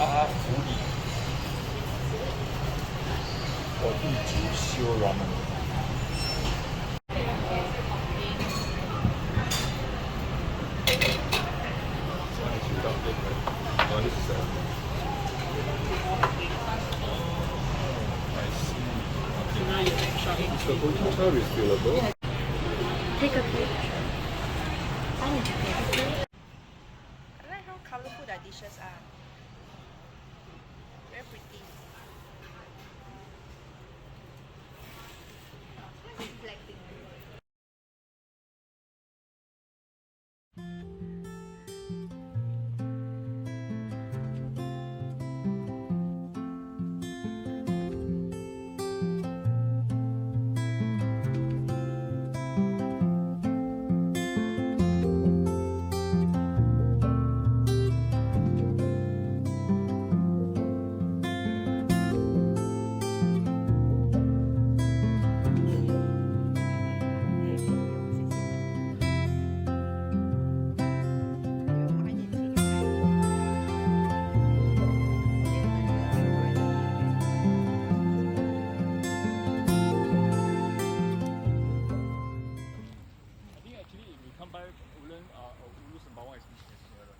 阿福里，我一直修 ramen。Oh, this is I see. So now you can shop in. Is the hojicha refillable? Take a picture. I need to take a picture. I like how colorful the dishes are. Very pretty. This black thing. I think actually if we come by Woodland, Ulu Sembawang is nearer.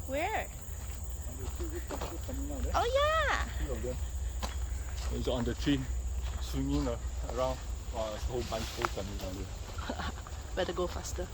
Where? On the tree, just coming out there. Oh yeah! Three of them. It's on the tree, swinging around. Wow, there's a whole bunch, whole family down there. Better go faster.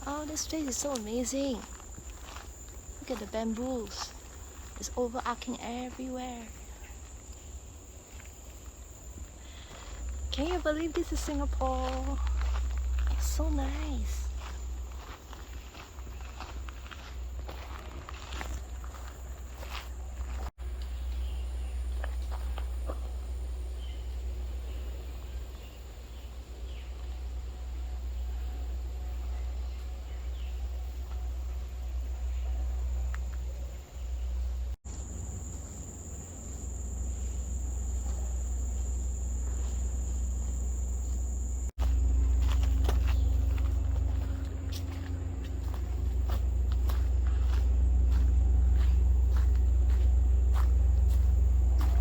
Oh, this place is so amazing. Look at the bamboos. It's overarching everywhere. Can you believe this is Singapore? It's so nice.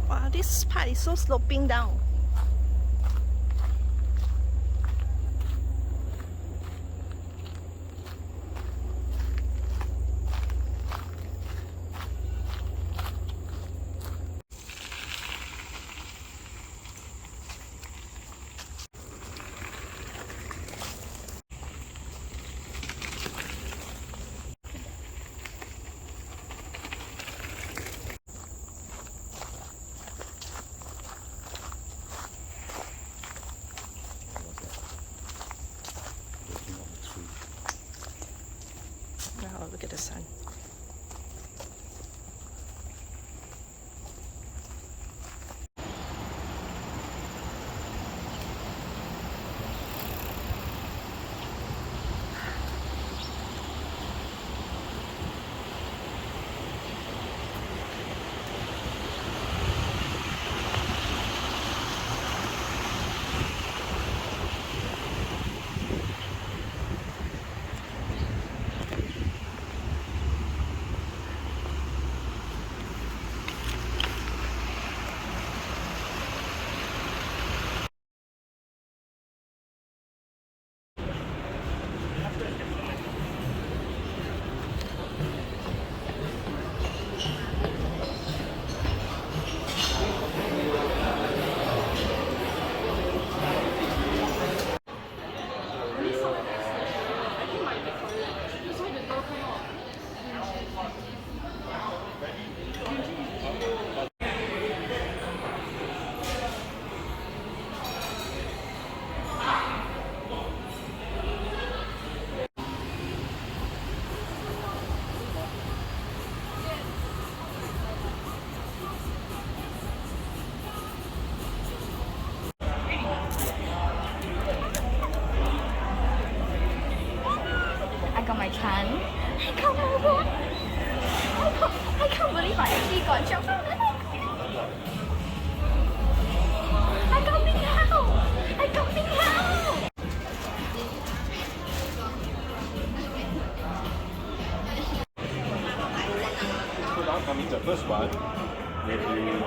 Wow, this part is so sloping down. but maybe